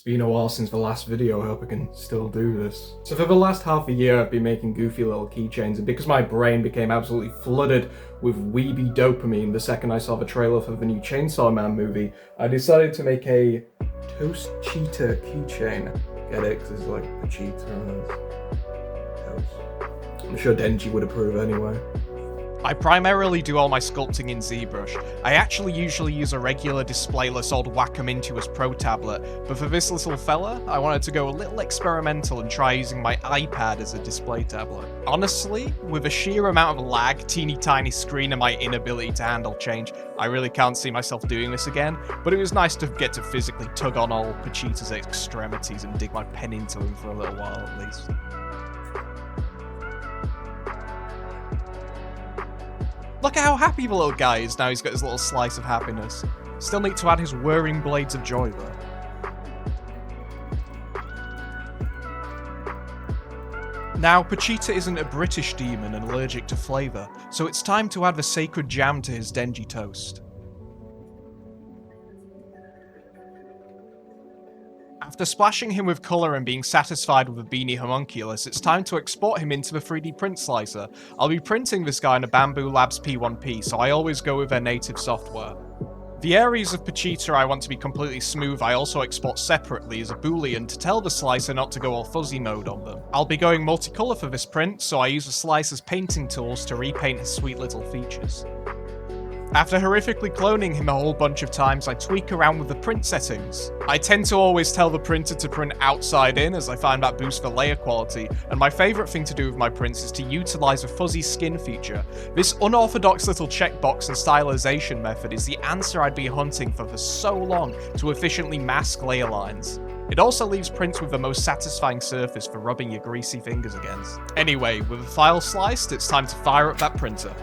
been a while since the last video, I hope I can still do this. So for the last half a year I've been making goofy little keychains, and because my brain became absolutely flooded with weeby dopamine the second I saw the trailer for the new Chainsaw Man movie, I decided to make a toast cheetah keychain. Get it? Because it's like a cheetah and toast. I'm sure Denji would approve anyway. I primarily do all my sculpting in ZBrush. I actually usually use a regular displayless old Wacom Pro tablet, but for this little fella, I wanted to go a little experimental and try using my iPad as a display tablet. Honestly, with the sheer amount of lag, teeny tiny screen, and my inability to handle change, I really can't see myself doing this again, but it was nice to get to physically tug on old POCHITA's extremities and dig my pen into him for a little while at least. Look at how happy the little guy is now he's got his little slice of happiness. Still need to add his whirring blades of joy though. Now, POCHITA isn't a British demon and allergic to flavour, so it's time to add the sacred jam to his Denji toast. After splashing him with colour and being satisfied with a beanie homunculus, it's time to export him into the 3D print slicer. I'll be printing this guy in a Bamboo Labs P1P, so I always go with their native software. The areas of POCHITA I want to be completely smooth I also export separately as a boolean to tell the slicer not to go all fuzzy mode on them. I'll be going multicolour for this print, so I use the slicer's painting tools to repaint his sweet little features. After horrifically cloning him a whole bunch of times, I tweak around with the print settings. I tend to always tell the printer to print outside in, as I find that boosts the layer quality, and my favourite thing to do with my prints is to utilise a fuzzy skin feature. This unorthodox little checkbox and stylisation method is the answer I'd been hunting for so long to efficiently mask layer lines. It also leaves prints with the most satisfying surface for rubbing your greasy fingers against. Anyway, with the file sliced, it's time to fire up that printer.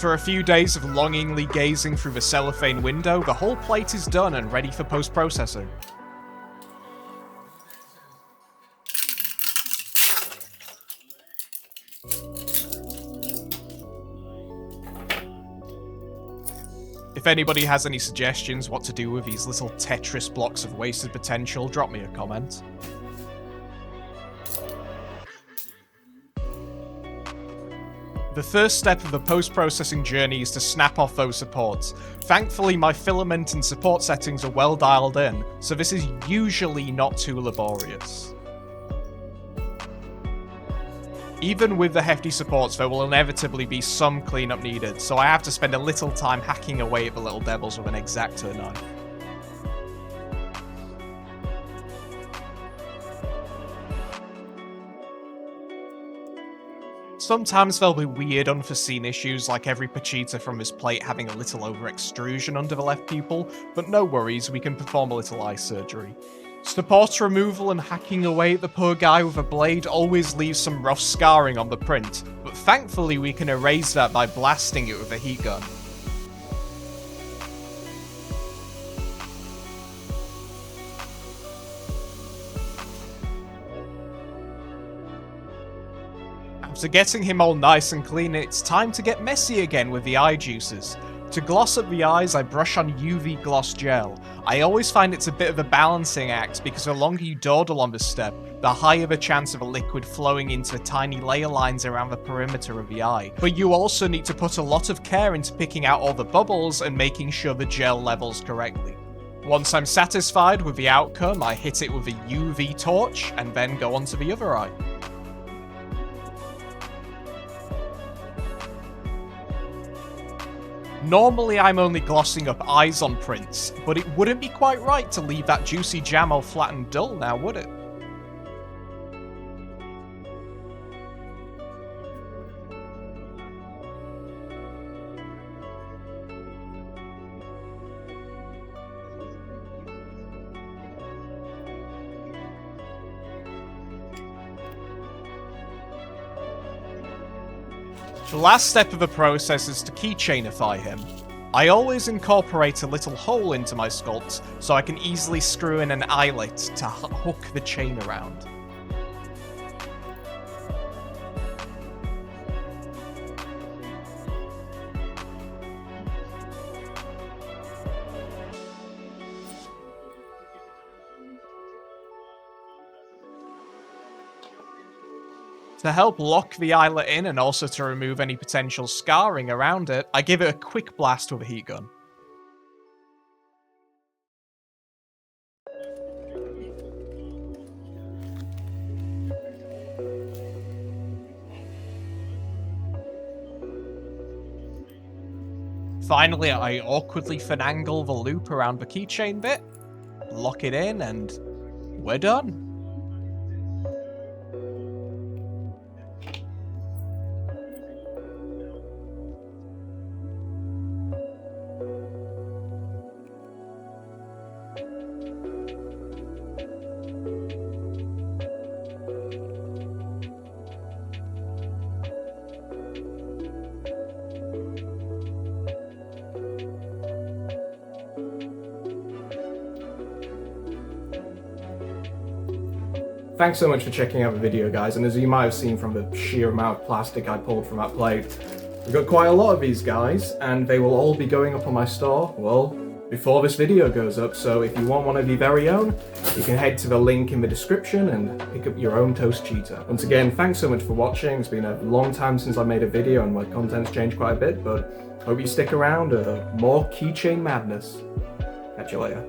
After a few days of longingly gazing through the cellophane window, the whole plate is done and ready for post-processing. If anybody has any suggestions what to do with these little Tetris blocks of wasted potential, drop me a comment. The first step of the post-processing journey is to snap off those supports. Thankfully, my filament and support settings are well dialed in, so this is usually not too laborious. Even with the hefty supports, there will inevitably be some cleanup needed, so I have to spend a little time hacking away at the little devils with an X-Acto knife. Sometimes there'll be weird unforeseen issues like every POCHITA from his plate having a little over-extrusion under the left pupil, but no worries, we can perform a little eye surgery. Support removal and hacking away at the poor guy with a blade always leaves some rough scarring on the print, but thankfully we can erase that by blasting it with a heat gun. After getting him all nice and clean, it's time to get messy again with the eye juices. To gloss up the eyes, I brush on UV gloss gel. I always find it's a bit of a balancing act because the longer you dawdle on this step, the higher the chance of a liquid flowing into the tiny layer lines around the perimeter of the eye. But you also need to put a lot of care into picking out all the bubbles and making sure the gel levels correctly. Once I'm satisfied with the outcome, I hit it with a UV torch and then go on to the other eye. Normally I'm only glossing up eyes on prints, but it wouldn't be quite right to leave that juicy jam all flat and dull now, would it? The last step of the process is to keychainify him. I always incorporate a little hole into my sculpts so I can easily screw in an eyelet to hook the chain around. To help lock the eyelet in and also to remove any potential scarring around it, I give it a quick blast with a heat gun. Finally, I awkwardly finagle the loop around the keychain bit, lock it in, and we're done. Thanks so much for checking out the video, guys, and as you might have seen from the sheer amount of plastic I pulled from that plate, we've got quite a lot of these guys, and they will all be going up on my store, well, before this video goes up, so if you want one of your very own, you can head to the link in the description and pick up your own toast cheetah. Once again, thanks so much for watching. It's been a long time since I made a video and my content's changed quite a bit, but hope you stick around for more keychain madness. Catch you later.